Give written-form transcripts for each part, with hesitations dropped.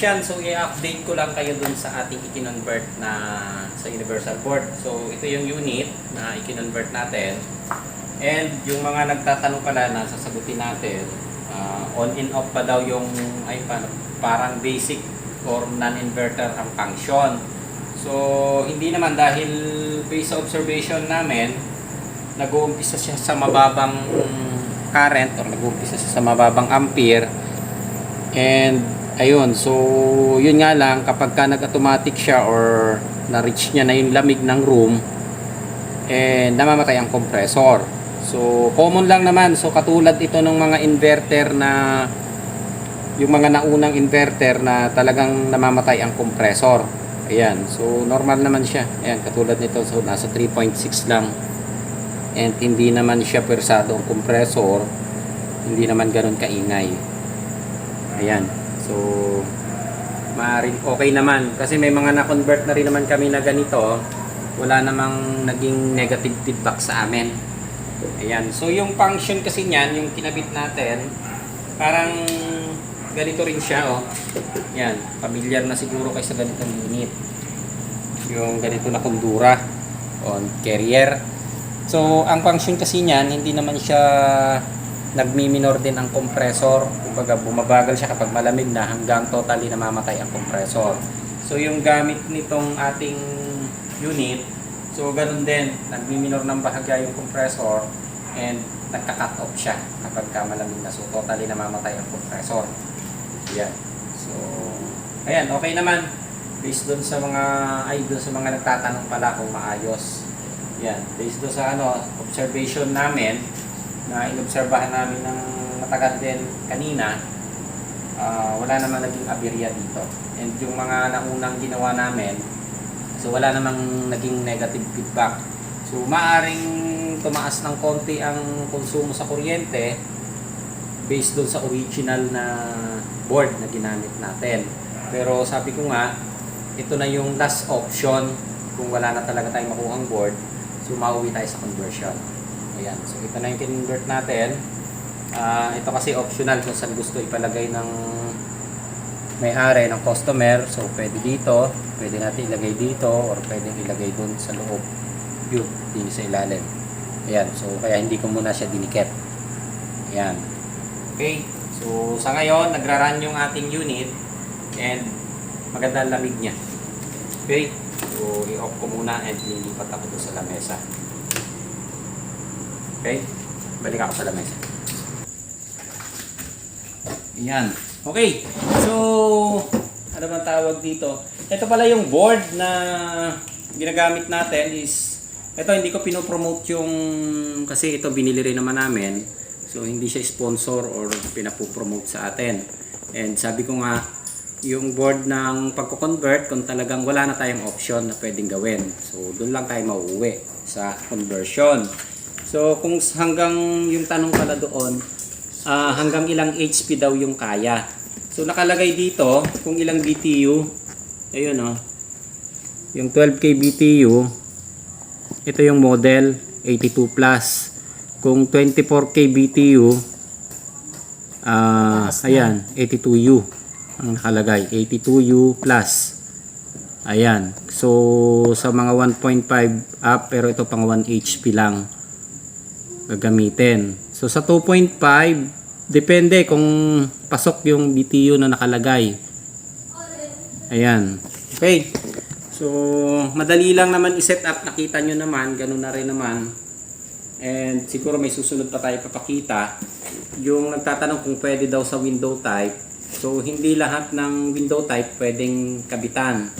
technician, so i-update ko lang kayo dun sa ating i-convert na sa universal board. So ito yung unit na i-convert natin. And yung mga nagtatanong pala na sasagutin natin, on and off pa daw yung parang basic or non-inverter ang function. So hindi naman, dahil based sa observation namin, nag-uumpisa siya sa mababang current or nag-uumpisa siya sa mababang ampere. And ayun, so yun nga lang, kapag ka nag-automatic siya or na-reach niya na yung lamig ng room, namamatay ang compressor. So common lang naman, so katulad ito ng mga inverter na yung mga naunang inverter na talagang namamatay ang compressor. Ayan, so normal naman siya. Ayan, katulad nito, so nasa 3.6 lang. And hindi naman siya persado ang compressor, hindi naman ganun kaingay. Ayan, so maaaring okay naman kasi may mga na-convert na rin naman kami na ganito, wala namang naging negative feedback sa amin. Ayan, so yung function kasi niyan, yung kinabit natin, parang ganito rin siya, oh. Ayan, familiar na siguro kayo sa ganitong unit, yung ganito na kundura on carrier. So ang function kasi niyan, hindi naman siya nagmi-minor din ang compressor. Kumbaga bumabagal siya kapag malamig na hanggang totally namamatay ang compressor. So yung gamit nitong ating unit, so ganun din, nagmi-minor ng bahagya yung compressor and nagka-cut off siya kapag malamig na. So totally namamatay ang compressor. Yan. So ayan, okay naman based doon sa mga nagtatanong pala kung maayos. Yan, based doon sa observation namin na inobserbahan namin ng matagal din kanina, wala namang naging aberya dito. And yung mga naunang ginawa namin, so wala namang naging negative feedback. So maaring tumaas ng konti ang konsumo sa kuryente based doon sa original na board na ginamit natin. Pero sabi ko nga, ito na yung last option kung wala na talaga tayong makuhang board, so mauwi tayo sa conversion. Ayan, so ito na yung kinonvert natin. Ito kasi optional kung saan gusto ipalagay ng may-ari, ng customer. So pwede dito, pwede natin ilagay dito, or pwede ilagay dun sa loob. Yun, din sa ilalim. Ayan, so kaya hindi ko muna siya dinikit. Ayan. Okay, so sa ngayon, nagra-run yung ating unit and maganda ang lamig niya. Okay, so i-off ko muna and lilipat ako doon sa lamesa. Okay, balik ako sa lamesa. Ayan. Okay, so ano bang tawag dito? Ito pala yung board na ginagamit natin is, ito hindi ko pinopromote yung, kasi ito binili rin naman namin. So hindi siya sponsor or pinapopromote sa atin. And sabi ko nga, yung board ng pagko-convert, kung talagang wala na tayong option na pwedeng gawin, so doon lang tayo mauuwi sa conversion. So kung hanggang yung tanong pala doon, hanggang ilang HP daw yung kaya. So nakalagay dito kung ilang BTU. Ayun oh. Yung 12K BTU, ito yung model 82 plus. Kung 24K BTU, ayan, 82U ang nakalagay, 82U plus. Ayan. So sa mga 1.5 up, pero ito pang 1 HP lang gagamitin. So sa 2.5, depende kung pasok yung BTU na nakalagay. Ayan. Okay. So madali lang naman i-set up, nakita nyo naman, ganun na rin naman. And siguro may susunod pa tayo papakita. Yung nagtatanong kung pwede daw sa window type. So hindi lahat ng window type pwedeng kabitan.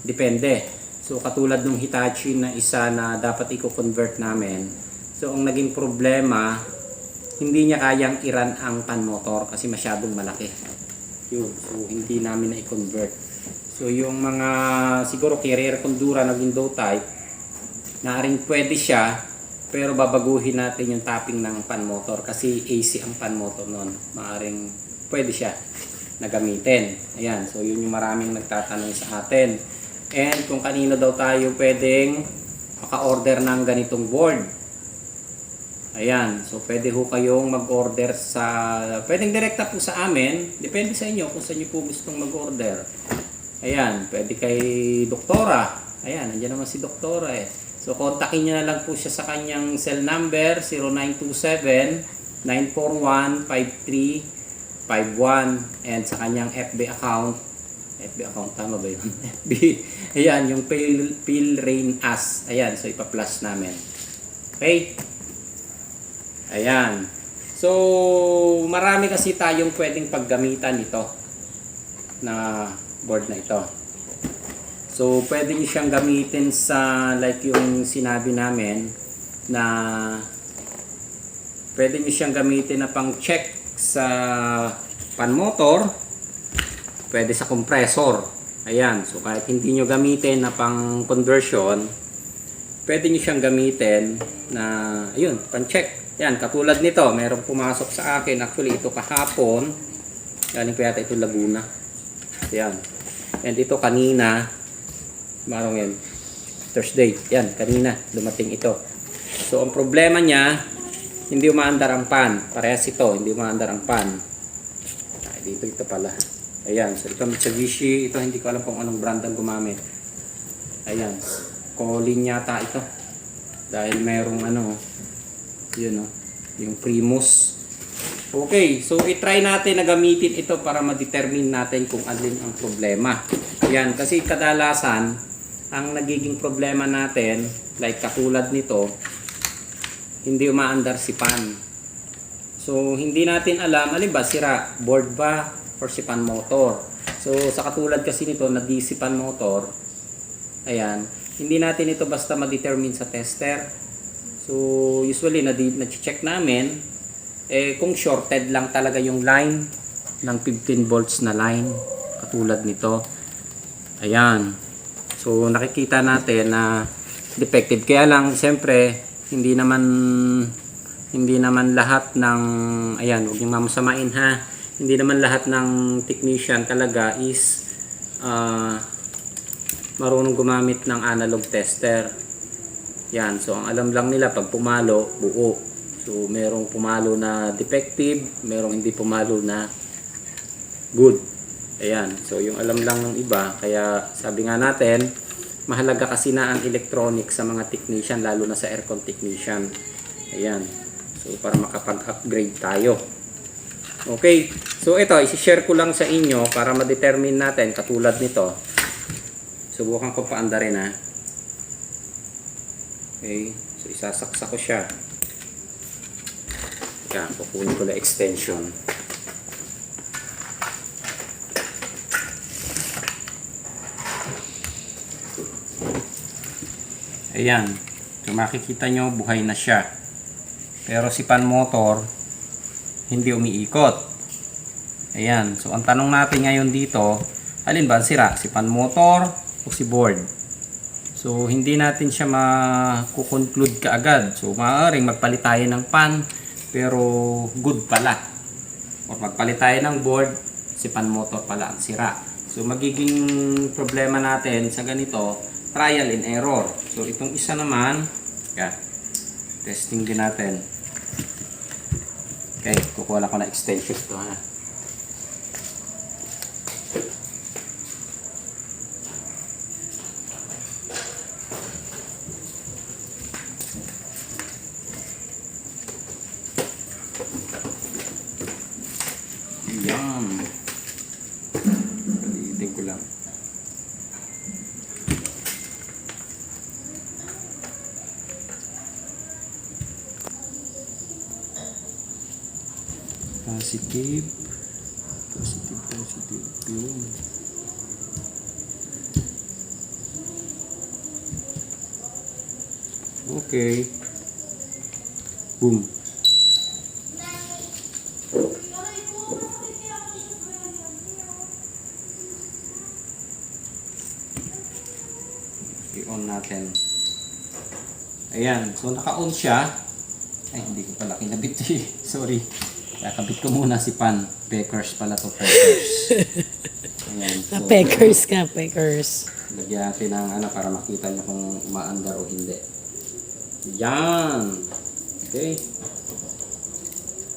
Depende. So katulad ng Hitachi na isa na dapat i-convert namin. So ang naging problema, hindi niya kayang i-run ang fan motor kasi masyadong malaki. Yun. So hindi namin na i-convert. So yung mga siguro carrier kondura na window type, naaring pwede siya, pero babaguhin natin yung tapping ng fan motor kasi AC ang fan motor noon. Maaring pwede siya na gamitin. Ayan, so yun yung maraming nagtatanong sa atin. And kung kanino daw tayo pwedeng maka-order ng ganitong board. Ayan, so pwede ho kayong mag-order pwedeng direkta po sa amin, depende sa inyo kung saan nyo po gustong mag-order. Ayan, pwede kay Doktora. Ayan, nandiyan naman si Doktora eh. So kontakin nyo na lang po siya sa kanyang cell number 0927-941-5351 and sa kanyang FB account. FB account, tama ba yun? FB, ayan, yung Pale Rain As. Ayan, so ipa-plus namin. Okay? Ayan. So, marami kasi tayong pwedeng paggamitan ito na board na ito. So, pwede nyo siyang gamitin sa like yung sinabi namin na pwede nyo siyang gamitin na pang check sa pan motor, pwede sa compressor. Ayan. So, kahit hindi nyo gamitin na pang conversion, pwede nyo siyang gamitin na, ayun, pan check. Yan, katulad nito, merong pumasok sa akin. Actually, ito kahapon. Galing pa yata ito Laguna. Yan. And ito kanina. Marong yan. Thursday. Yan, kanina. Dumating ito. So, ang problema niya, hindi umaandar ang pan. Parehas ito, hindi umaandar ang pan. Ay, dito ito pala. Ayan. So, ito Mitsubishi. Ito, hindi ko alam kung anong brand ang gumamit. Ayan. Colin yata ito. Dahil merong yun yung Primus. Okay, so i-try natin na gamitin ito para ma-determine natin kung alin ang problema. Yan, kasi kadalasan ang nagiging problema natin, like katulad nito, hindi umaandar si pan. So hindi natin alam, alin ba, sira, board ba or si pan motor. So sa katulad kasi nito, na-DC pan motor, ayan, hindi natin ito basta ma-determine sa tester. So, usually, na-check namin, kung shorted lang talaga yung line ng 15 volts na line, katulad nito. Ayan. So, nakikita natin na defective. Kaya lang, siyempre, hindi naman lahat ng, ayan, huwag niyong mamasamain ha, hindi naman lahat ng technician talaga is marunong gumamit ng analog tester. Yan, so ang alam lang nila pag pumalo, buo. So merong pumalo na defective, merong hindi pumalo na good. Ayan, so yung alam lang ng iba, kaya sabi nga natin, mahalaga kasi na ang electronic sa mga technician, lalo na sa aircon technician. Ayan, so para makapag-upgrade tayo. Okay, so ito, isi-share ko lang sa inyo para ma-determine natin, katulad nito. Subukan ko paandarin ha. Okay, so isasaksak ko siya. Teka, kukunin ko na extension. Ayan, so makikita nyo buhay na siya. Pero si pan motor hindi umiikot. Ayan, so ang tanong natin ngayon dito, alin ba ang sira? Si pan motor o si board? So, hindi natin siya makukonclude kaagad. So, maaaring magpalit tayo ng pan, pero good pala. O magpalit tayo ng board, si pan motor pala ang sira. So, magiging problema natin sa ganito, trial and error. So, itong isa naman, testing din natin. Okay, kukuha lang ko na extension ito ha. Yan. Palitin ko lang. Positive. Yun. Okay. Boom. I-on natin. Ayan. So, naka-on siya. Ay, hindi ko pala kinabit eh. Sorry. Kakabit ko muna si pan. Packers pala to, Packers. Ayan. So, Packers. lagyan natin ng para makita nyo kung umaandar o hindi. Yan. Okay.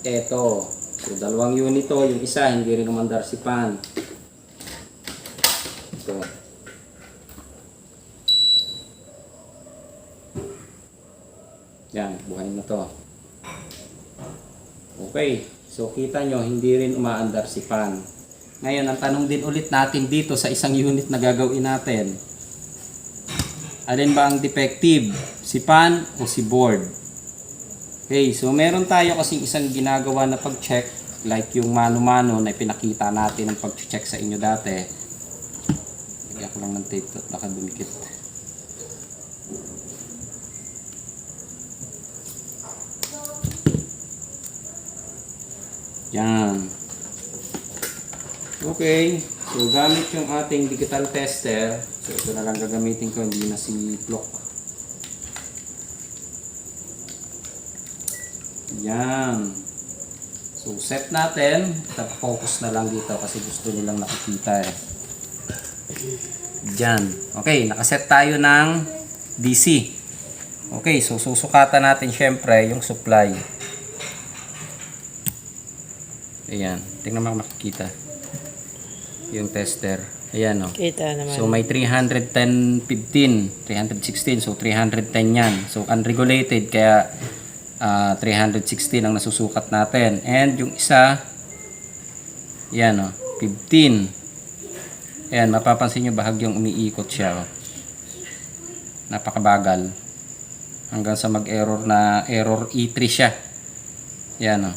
Eto. So, dalawang unit to. Yung isa, hindi rin umandar si pan. Ito. Yan, buhay na to. Okay. So, kita nyo, hindi rin umaandar si pan. Ngayon, ang tanong din ulit natin dito sa isang unit na gagawin natin. Alin ba ang defective? Si pan o si board? Okay, so meron tayo kasi isang ginagawa na pag-check, like yung mano-mano na pinakita natin ng pag-check sa inyo dati. Lagyan ko lang ng tape at baka dumikit. Yan. Okay, so gamit yung ating digital tester. So ito na lang gagamitin ko, hindi na si Flock. Yan. So set natin. Focus na lang dito kasi gusto nilang nakikita eh. Yan. Okay, nakaset tayo ng DC. Okay, so susukatan natin syempre yung supply. Ayan, tingnan mo makikita yung tester. Ayan o. Kita naman. So may 310, 15, 316. So 310 yan. So unregulated kaya 316 ang nasusukat natin. And yung isa, yan o, 15. Ayan, mapapansin nyo bahagyang umiikot siya o. Napakabagal. Hanggang sa mag-error na error E3 siya. Yan o.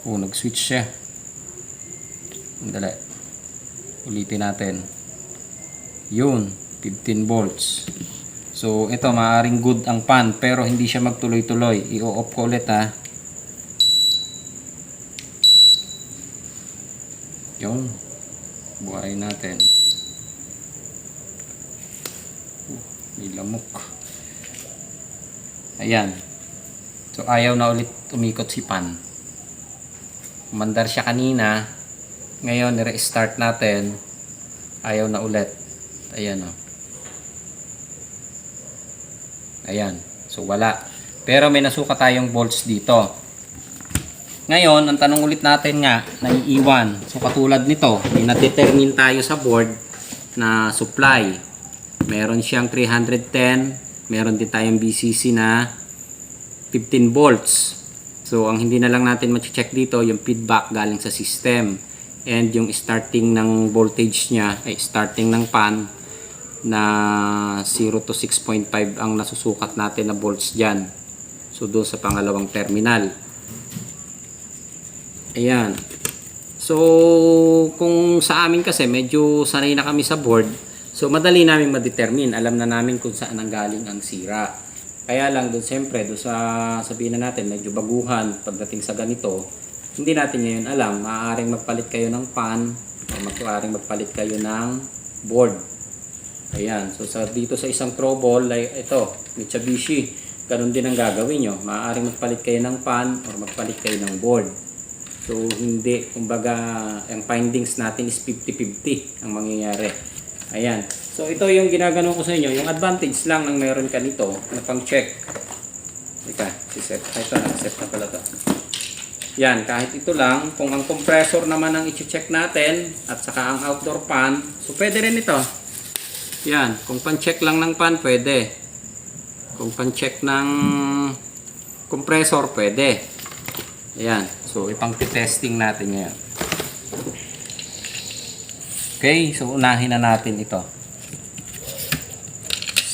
Oh, nag-switch siya. Dali. Ulitin natin. Yun, 15 volts. So, ito, maaaring good ang pan, pero hindi siya magtuloy-tuloy. I-off ko ulit, ha. Yun. Buhayin natin. May lamok. Ayan. So, ayaw na ulit umikot si pan. Umandar siya kanina. Ngayon, i-restart natin. Ayaw na ulit. Ayan o. Ayan. So, wala. Pero may nasuka tayong volts dito. Ngayon, ang tanong ulit natin nga, naiiwan. So, katulad nito, may na-determine tayo sa board na supply. Meron siyang 310. Meron din tayong BCC na 15 volts. So, ang hindi na lang natin ma-check dito, yung feedback galing sa system. And yung starting ng voltage niya, ay starting ng pan na 0 to 6.5 ang nasusukat natin na volts dyan. So, doon sa pangalawang terminal. Ayan. So, kung sa amin kasi, medyo sanay na kami sa board. So, madali namin ma-determine. Alam na namin kung saan ang galing ang sira. Kaya lang doon siyempre, doon sa sabihin na natin, medyo baguhan pagdating sa ganito, hindi natin ngayon alam. Maaaring magpalit kayo ng pan o maaaring magpalit kayo ng board. Ayan. So dito sa isang trouble, like ito, Mitsubishi, ganun din ang gagawin nyo. Maaaring magpalit kayo ng pan o magpalit kayo ng board. So hindi, kumbaga, ang findings natin is 50-50 ang mangyayari. Ayan. So ito yung ginagano ko sa inyo, yung advantage lang ng meron ka nito na pang-check. Ika, si-set. Ito, nakaset na pala to. Yan, kahit ito lang, kung ang compressor naman ang i-check natin at saka ang outdoor fan, so pwede rin ito. Yan, kung pan-check lang ng fan, pwede. Kung pan-check ng compressor, pwede. Ayan, so ipang-testing natin ngayon. Okay, so unahin na natin ito.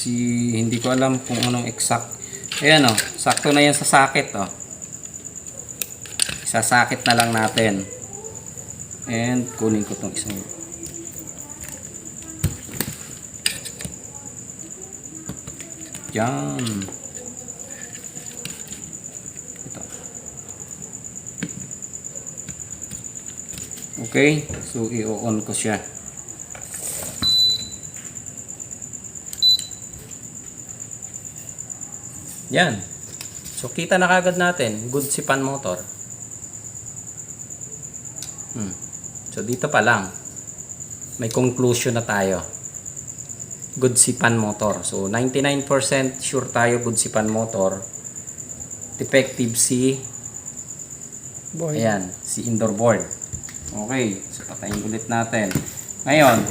Hindi ko alam kung anong exact. Ayan o, sakto na yan sa socket o. Isasakit na lang natin. And kunin ko itong isang. Yan. Ito. Okay, so i-on ko siya. Yan. So kita na kagad natin, good si pan motor. So dito pa lang, may conclusion na tayo. Good si pan motor. So 99% sure tayo good si pan motor. defective si Board. ayan, si indoor board. Okay, so patayin ulit natin. Ngayon,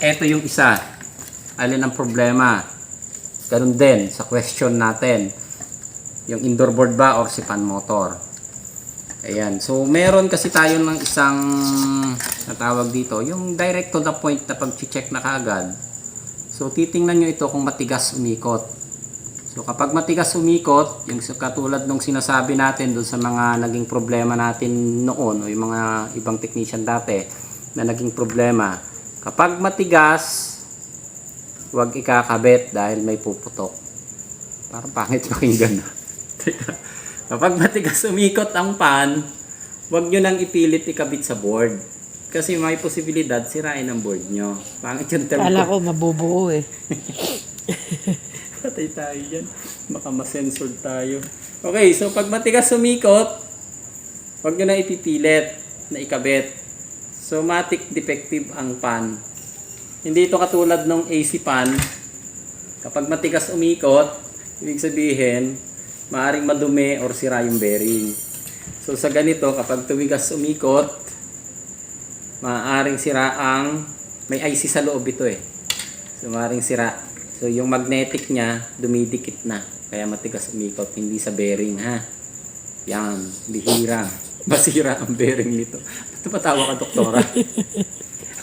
eto yung isa. Alin ang problema? Ganun din sa question natin. Yung indoor board ba or si fan motor? Ayan, so meron kasi tayo ng isang natawag dito, yung direct to the point na pag-check na kaagad. So titingnan nyo ito kung matigas umikot. So kapag matigas umikot, yung katulad nung sinasabi natin doon sa mga naging problema natin noon o yung mga ibang technician dati na naging problema, kapag matigas, huwag ikakabit dahil may puputok. Parang pangit pakinggan. Kapag matigas umikot ang pan, huwag nyo nang ipilit ikabit sa board. Kasi may posibilidad sirain ang board nyo. Pangit yung term Kala ko. ko mabubuo eh. Patay tayo dyan. Baka masensored tayo. Okay, so pag matigas sumikot, huwag nyo na ipipilit na ikabit. So, matic defective ang pan. Hindi ito katulad ng AC pan. Kapag matigas umikot, ibig sabihin, maaring madumi or sira yung bearing. So, sa ganito, kapag tumigas umikot, maaring sira ang, may IC sa loob ito eh. So, maaring sira. So, yung magnetic niya, dumidikit na. Kaya matigas umikot, hindi sa bearing, ha? Yan, bihira. Masira ang bearing nito. Ba't patawa ka, doktora?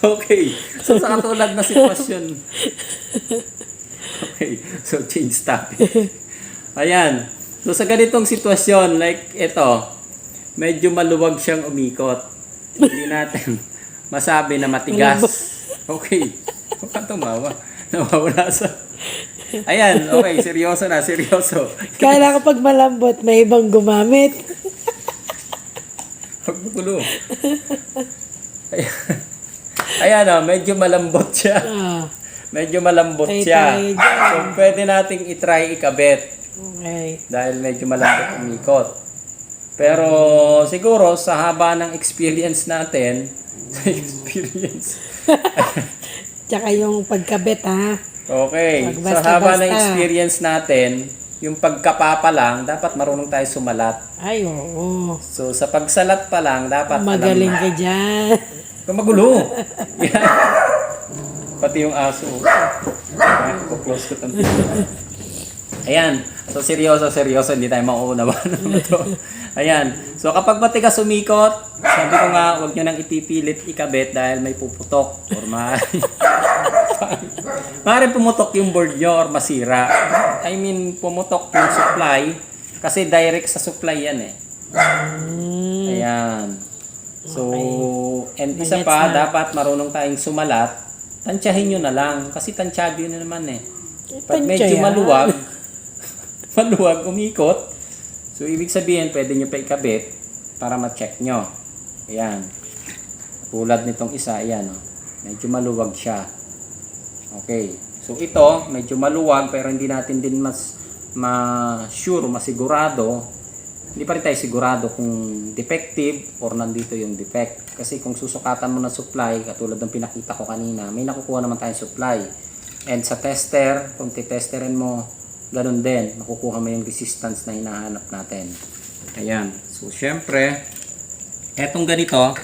Okay. So, sa katulad na sitwasyon. Okay. So, change topic. Ayan. So, sa ganitong sitwasyon, like ito, medyo maluwag siyang umikot. Hindi natin masabi na matigas. Okay. Huwag kang tumawa. Nawawala sa... Ayan, okay, seryoso na, seryoso. Kala ko pag malambot, may ibang gumamit. Huwag mo gulo. Ayan, oh, medyo malambot siya. Ah, Medyo malambot Tay siya. tayo dyan. So, pwede nating itry ikabit okay. dahil medyo malambot umikot. Pero siguro sa haba ng experience natin, Tsaka yung pagkabit ha. okay, Pag sa basta-basta. haba ng experience natin, yung pagkapapa lang, dapat marunong tayo sumalat. Ay, oo. So, sa pagsalat pa lang, dapat Magaling ka dyan. Kung magulo. Yan. Pati yung aso. Ayan, close ko itong pinto. Ayan. So, seryoso. Hindi tayo mauunawa naman ito. Ayan. So, kapag matigas umikot, sabi ko nga, huwag nyo nang ipipilit ikabit dahil may puputok or maaaring pumutok yung board nyo or masira. I mean, pumutok yung supply kasi direct sa supply yan eh. Ayan. So, and isa Bagets pa, na. dapat marunong tayong sumalat. Tansyahin nyo na lang. Kasi tansyado yun na naman eh. Pag medyo Tansya yan. maluwag, umikot. So, ibig sabihin, pwede nyo pa ikabit para ma-check nyo. Ayan. Tulad nitong isa, ayan. Oh. Medyo maluwag siya. Okay. So, ito, medyo maluwag, pero hindi natin din ma-sure, masigurado. Hindi pa rin tayo sigurado kung defective or nandito yung defect. Kasi kung susukatan mo na supply, katulad ng pinakita ko kanina, may nakukuha naman tayong supply. And sa tester, kung titesterin mo, ganun din, makukuha mo yung resistance na hinahanap natin. Ayan. So, syempre, etong ganito,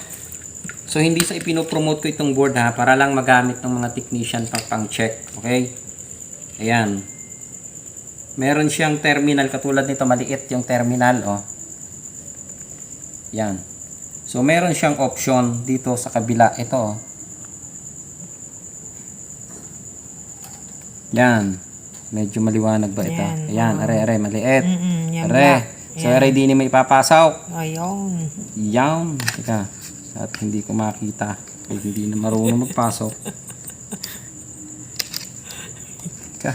so hindi sa ipinopromote ko itong board ha, para lang magamit ng mga technician pang-check. Okay? Ayan. Meron siyang terminal, katulad nito, maliit yung terminal, oh. Yan. So, meron siyang option dito sa kabila. Ito, oh. Yan. Medyo maliwanag ba ito? Yan, Ayan, are, maliit. Yan Are. ba? So, are, di ni may ipapasok. Ayun. Yan. Teka. At hindi ko makita. Ay, hindi na marunong magpasok. Teka.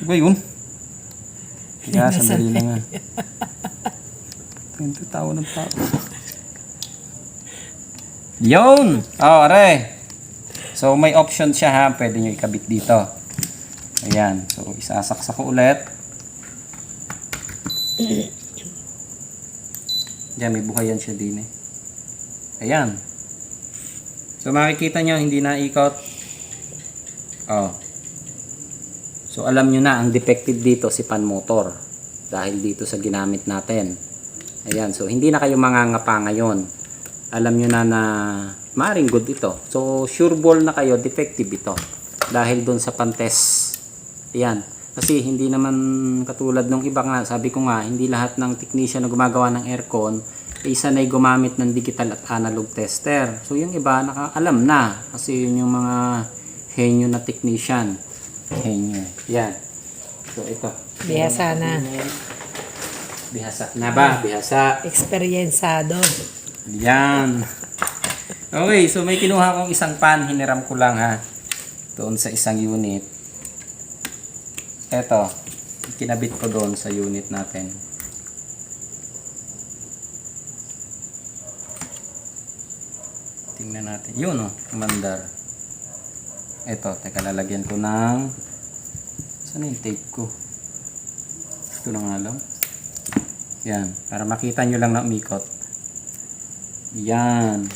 Ano ba yun? Teka, sandali lang nga. Ito tawa ng tao. Yun! Oh, are. So, may option siya ha. Pwede nyo ikabit dito. Ayan. So, isasaksak ko ulit. Diyan, may buhayan siya din eh. Ayan. So, makikita nyo, hindi na ikot. Oh. So, alam nyo na, ang defective dito si fan motor. dahil dito sa ginamit natin. Ayan, so hindi na kayo mangangapa ngayon. Alam nyo na maring good ito. So sure ball na kayo, defective ito. Dahil doon sa pantest. Ayan. Kasi hindi naman katulad nung iba nga, sabi ko nga, hindi lahat ng technician na gumagawa ng aircon ay sanay gumamit ng digital at analog tester. So yung iba nakaalam na kasi yun yung mga henyo na technician. Henyo. Yan. So ito. Bihasa na. Bihasa na ba? Bihasa. Eksperyensado. Yan. Okay, so may kinuha kong isang pan, hiniram ko lang ha. Doon sa isang unit. Eto, kinabit ko doon sa unit natin. Tingnan natin. Yun o, umandar. Eto, teka, lalagyan ko ng... Saan yung tape ko? Ito na nga lang. Yan, para makita nyo lang na umikot. Yan.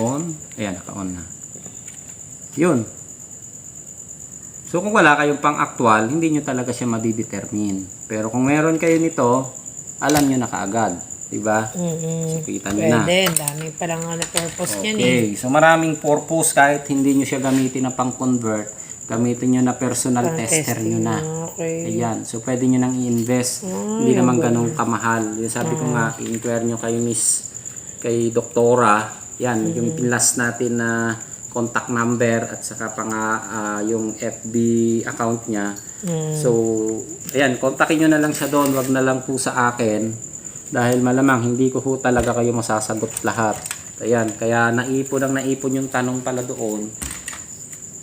On. Ayan, naka-on na. Yun. So kung wala kayong pang actual, hindi nyo talaga siya madidetermine. Pero kung meron kayo nito, alam nyo na kaagad. Diba? So kita nyo na. Pwede, dami palang purpose niyan eh. Okay, so maraming purpose kahit hindi nyo siya gamitin na pang convert. Gamitin nyo na personal Pang tester testing, nyo na. okay. Ayan, so pwede nyo nang i-invest. Hindi naman ganun kamahal. Yung sabi ko nga, i-inquire nyo kay kay doktora. Yan, yung pinlast natin na contact number at saka pa nga yung FB account niya. So, ayan, kontakin nyo na lang siya doon. Wag na lang po sa akin. Dahil malamang hindi ko po talaga kayo masasagot lahat. Ayan, kaya naipon yung tanong pala doon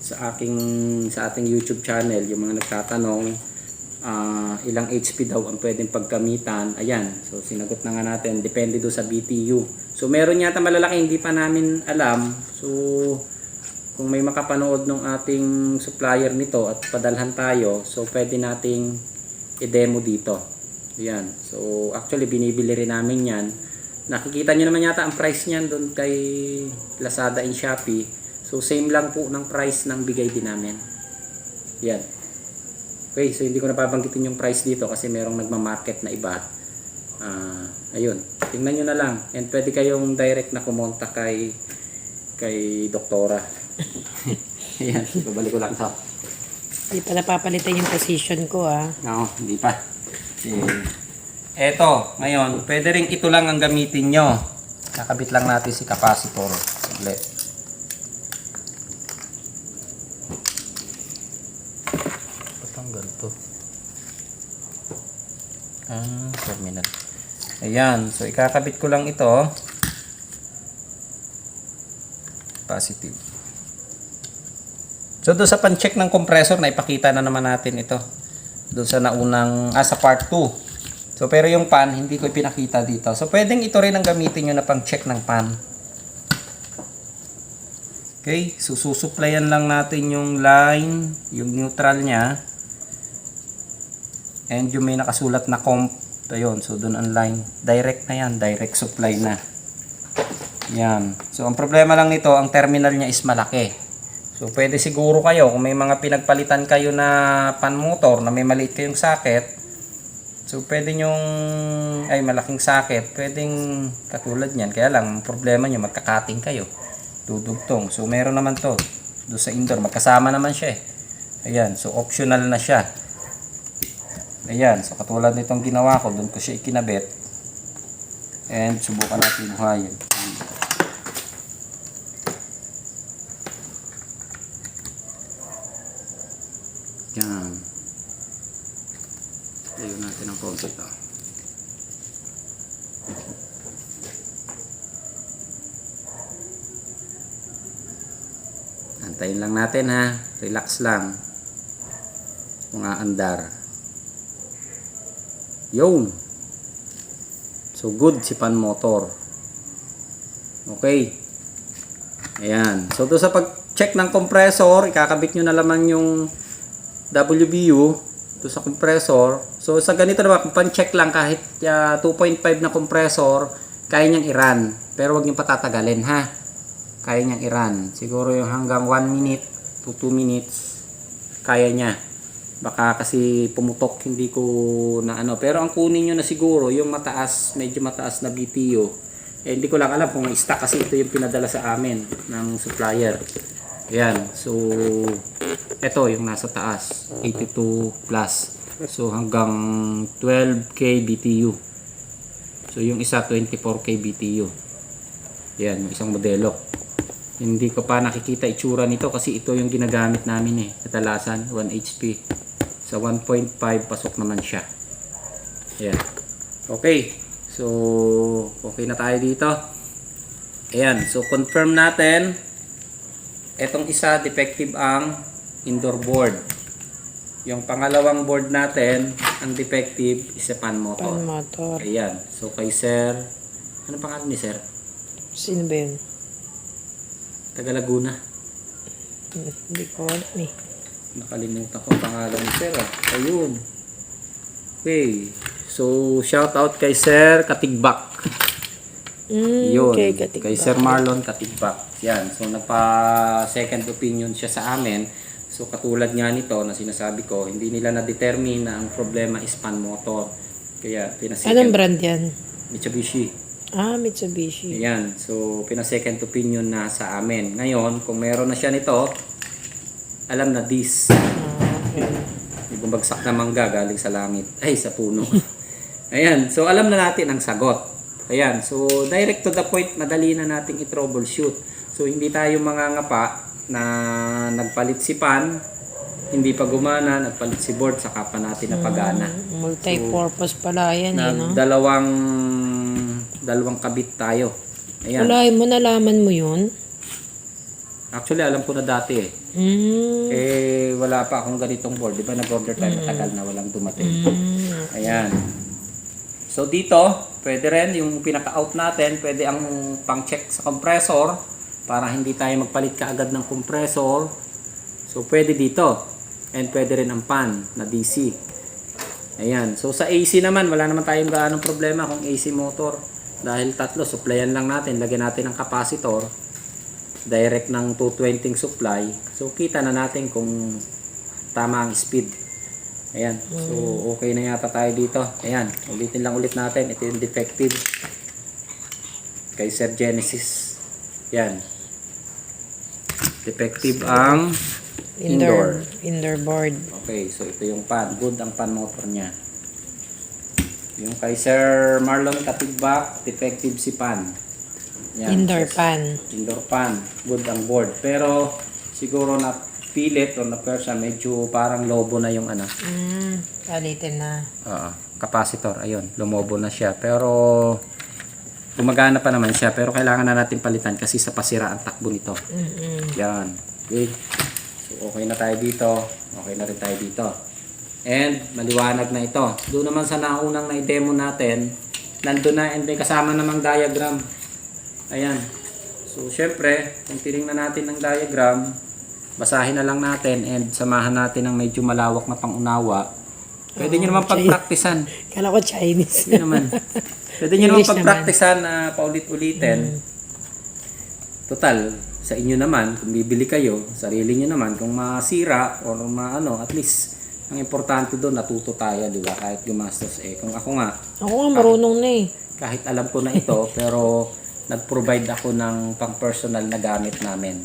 sa ating YouTube channel. Yung mga nagtatanong, ilang HP daw ang pwedeng pagkamitan. Ayan, so sinagot na nga natin. Depende do sa BTU. So, meron yata malalaki, hindi pa namin alam. So, kung may makapanood ng ating supplier nito at padalhan tayo, so pwede nating i-demo dito. Ayan. So actually binibili rin namin yan. Nakikita nyo naman yata ang price niyan doon kay Lazada and Shopee. So same lang po ng price ng bigay din namin. Yan. Okay, so hindi ko napabanggitin yung price dito kasi merong nagma-market na iba. Ayun. Tingnan nyo na lang. And pwede kayong direct na kumonta kay doktora. Ayan, babalik ko lang ito. Hindi pala papalitan yung position ko No, hindi pa. Eto, ngayon, pwede rin ito lang ang gamitin nyo. Nakabit lang natin si capacitor. Saglit. Patanggal to. Terminal. Ayan, so ikakabit ko lang ito. Positive. So doon sa pan-check ng compressor na ipakita na naman natin ito. Doon sa naunang sa part 2. So pero yung pan hindi ko ipinakita dito. So pwedeng ito rin ang gamitin niyo na pang-check ng pan. Okay, so susuplayan lang natin yung line, yung neutral niya. And yung may nakasulat na comp, ayun, so doon ang line. Direct na yan, direct supply na. Yan. So, ang problema lang nito, ang terminal niya is malaki. So, pwede siguro kayo, kung may mga pinagpalitan kayo na pan motor, na may maliit kayong socket, so, pwede nyong, malaking socket, pwedeng katulad niyan. Kaya lang, ang problema nyo, magkakating kayo. Dudugtong. So, meron naman to. Doon sa indoor, magkasama naman siya eh. Ayan. So, optional na siya. Ayan. So, katulad nitong ginawa ko, doon ko siya ikinabit. And, subukan natin buhayin. Yan. Layo natin ang konti ito. Antayin lang natin ha. Relax lang. Kung aandar. Yun. So good si pan motor. Okay. Ayan. So doon sa pag-check ng compressor, ikakabit nyo na naman yung WBU doon sa compressor. So sa ganito naman, kung pan-check lang kahit 2.5 na compressor, kaya niyang i-run. Pero wag niyong patatagalin ha. Kaya niyang i-run. Siguro yung hanggang 1 minute to 2 minutes. kaya niya. Baka kasi pumutok, hindi ko na ano. Pero ang kunin nyo na siguro, yung mataas, medyo mataas na BTU. Eh, hindi ko lang alam kung may stock kasi ito yung pinadala sa amin ng supplier. Ayan, so ito yung nasa taas, 82 plus. So hanggang 12k BTU. So yung isa 24k BTU. Yan, yung isang modelo. Hindi ko pa nakikita itsura nito kasi ito yung ginagamit namin eh. Kadalasan 1 HP. Sa 1.5 pasok naman siya. Yan. Okay. So okay na tayo dito. Ayan, so confirm natin. Etong isa defective ang indoor board. Yung pangalawang board natin, ang defective is a fan motor. Pan motor. Ayan. So kay sir, ano pangalan ni sir? Sino ba yun? Taga Laguna. Hindi ko alam eh. Nakalimutan ko ang pangalan ni sir. Ayun. Okay. So shout out kay sir Katigbak. Yun. Okay, Katigbak. Kay Sir Marlon Katigbak. Yan. So nagpa second opinion siya sa amin. So katulad nga nito na sinasabi ko, hindi nila na-determine na ang problema is fan motor. Kaya Anong brand yan? Mitsubishi. Mitsubishi. Ayan. So pina-second opinion na sa amin. Ngayon, kung meron na siya nito, alam na this. Okay. May bumagsak na mangga galing sa langit. Ay, sa puno. Ayan. So alam na natin ang sagot. Ayan, so direct to the point, madali na nating i-troubleshoot. So hindi tayo mangangapa na nagpalit si pan, hindi pa gumana, nagpalit si board, saka pa natin napagana. Multi-purpose pala yan eh, no? Dalawang kabit tayo. Ayan. Wala mo, nalaman mo yun? Actually, alam ko na dati eh. Eh, wala pa akong ganitong board. Di ba nag-order tayo, matagal na walang dumating. Ayan. So dito, pwede rin yung pinaka-out natin, pwede ang pang-check sa compressor para hindi tayo magpalit kaagad ng compressor. So pwede dito. And pwede rin ang pan na DC. Ayan. So sa AC naman, wala naman tayong gaanong problema kung AC motor. Dahil tatlo, supplyan lang natin. Lagyan natin ng capacitor. Direct ng 220 supply. So kita na natin kung tama ang speed. Ayan. So, okay na yata tayo dito. Ayan. Ulitin lang ulit natin. Ito yung defective. Kay Sir Genesis. Ayan. Defective ang indoor. Indoor board. Okay. So, ito yung pan. Good ang pan motor niya. Yung kay Sir Marlon Katigbak, defective si pan. Ayan. Indoor pan. Indoor pan. Good ang board. Pero, siguro na pilit o na persa, medyo parang lobo na yung ano. Palitin na. Capacitor, ayun, lumobo na siya. Pero gumagana pa naman siya, pero kailangan na natin palitan kasi sa pasira ang takbo nito. Yan. Okay. So okay na tayo dito. Okay na rin tayo dito. And maliwanag na ito. Doon naman sa naunang na-demo natin, nandun na and may kasama namang diagram. Ayan. So syempre, kung tinignan natin ng diagram, basahin na lang natin and samahan natin ng medyo malawak na pangunawa. Pwede nyo naman pagpraktisan. Kala ko Chinese. Hindi naman. Pwede nyo naman pagpraktisan na paulit-ulitin. Total, sa inyo naman, kung bibili kayo, sarili nyo naman, kung masira or maano, at least, ang importante doon, natuto tayo, di ba? Kahit gumastos eh. Kung ako nga, marunong na eh. kahit alam ko na ito, pero nag-provide ako ng pang-personal na gamit namin.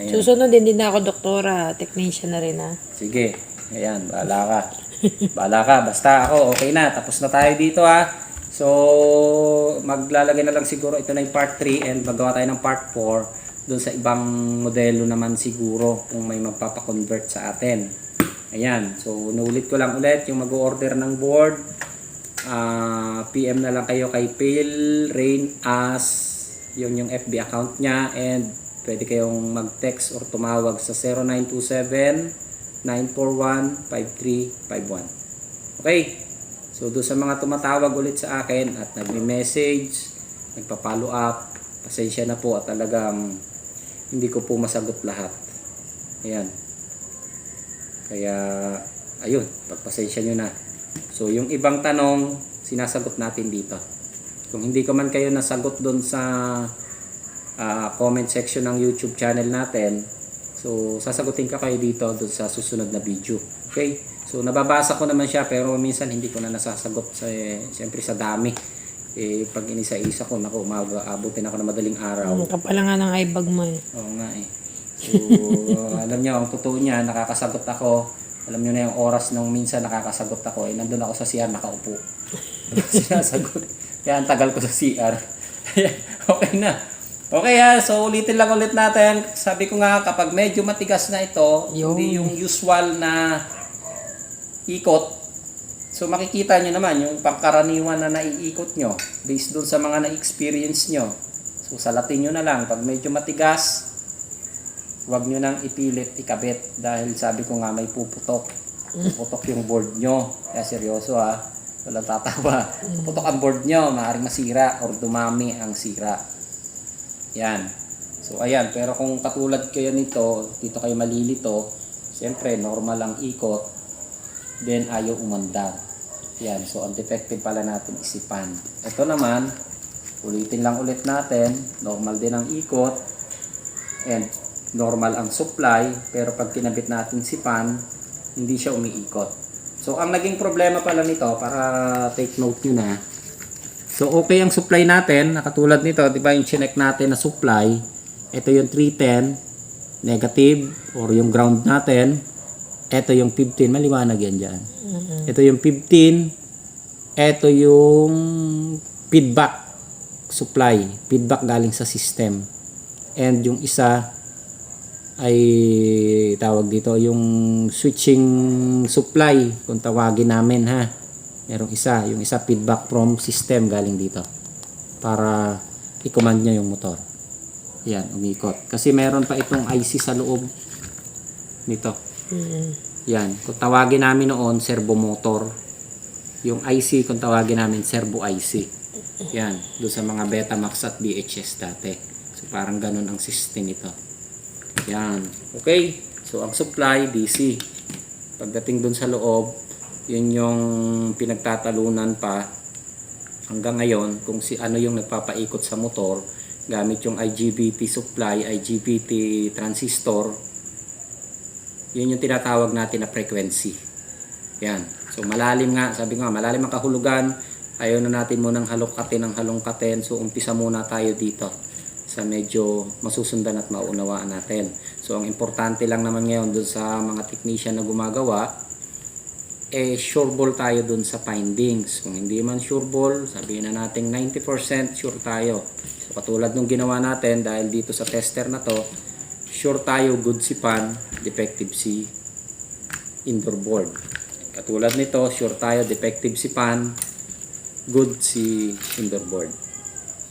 Ayan. Susunod din na ako doktora, technician na rin ha. Sige, ayan, bahala ka. Bahala ka, basta ako, okay na, tapos na tayo dito ha. So, maglalagay na lang siguro, ito na yung part 3 and magawa tayo ng part 4 doon sa ibang modelo naman siguro kung may magpapakonvert sa atin. Ayan, so nulit ko lang ulit yung mag-order ng board. PM na lang kayo kay Pale Rain As, yun yung FB account niya, and pwede kayong mag-text or tumawag sa 0927-941-5351. Okay? So, doon sa mga tumatawag ulit sa akin at nagme-message, nagpa-follow up, pasensya na po at talagang hindi ko po masagot lahat. Ayan. Kaya, ayun, pagpasensya nyo na. So, yung ibang tanong, sinasagot natin dito. Kung hindi ko man kayo nasagot doon sa comment section ng YouTube channel natin, So, sasagutin ka kayo dito doon sa susunod na video. Okay? So, nababasa ko naman siya pero minsan hindi ko na nasasagot sa, siyempre sa dami. Pag inisa-isa ko, naku, abutin ako na madaling araw. Kapala nga ng eyebag mo eh. Oo nga eh. So, alam niyo, ang totoo niya, nakakasagot ako. Alam niyo na yung oras nung minsan nakakasagot ako. Nandun ako sa CR, nakaupo. Sinasagot. Kaya ang tagal ko sa CR. Okay na. Okay so ulitin lang ulit natin. Sabi ko nga, kapag medyo matigas na ito, hindi yung usual na ikot. So makikita nyo naman yung pangkaraniwan na naiikot nyo based dun sa mga na-experience nyo. So salatin nyo na lang. Pag medyo matigas, huwag nyo nang ipilit, ikabit. Dahil sabi ko nga, may puputok. Puputok yung board nyo. Kaya seryoso ha. Walang tatawa. Puputok ang board nyo. Maaaring masira or dumami ang sira. Yan. So ayan, pero kung katulad kayo nito, dito kayo malilito, siyempre normal ang ikot, then ayaw umandar. Yan, so ang defective pala natin isipan. Ito naman, ulitin lang ulit natin, normal din ang ikot, and normal ang supply, pero pag kinabit natin sipan, hindi siya umiikot. So ang naging problema pala nito, para take note nyo na, so okay ang supply natin, nakatulad nito, di ba yung chinek natin na supply, ito yung 310 negative or yung ground natin, ito yung 15, maliwanag yan dyan. Ito yung 15, ito yung feedback supply, feedback galing sa system. And yung isa ay tawag dito yung switching supply kung tawagin namin ha. Merong isa, yung isa feedback from system galing dito para i-command niya yung motor. Yan, umikot. Kasi meron pa itong IC sa loob nito. Yan, kung tawagin namin noon servo motor. Yung IC kung tawagin namin servo IC. Yan, doon sa mga Betamax at VHS dati. So parang ganun ang system nito. Yan, okay. So ang supply DC. Pagdating doon sa loob, yun yung pinagtatalunan pa hanggang ngayon kung si ano yung nagpapaikot sa motor gamit yung IGBT supply, IGBT transistor. Yun yung tinatawag natin na frequency. Yan. So malalim nga, sabi nga, malalim ang kahulugan. Ayaw na natin munang halongkatin. So umpisa muna tayo dito sa medyo masusundan at maunawaan natin. So ang importante lang naman ngayon dun sa mga technician na gumagawa, sure ball tayo dun sa findings. Kung hindi man sure ball, sabihin na natin 90% sure tayo. So katulad nung ginawa natin, dahil dito sa tester na to, sure tayo good si pan, defective si indoor board. Katulad nito, sure tayo defective si pan, good si indoor board.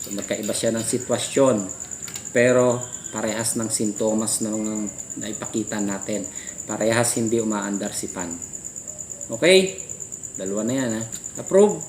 So magkaiba siya ng sitwasyon, pero parehas ng sintomas na naipakita natin. Parehas hindi umaandar si pan. Okay? Dalawa na yan ha. Approve.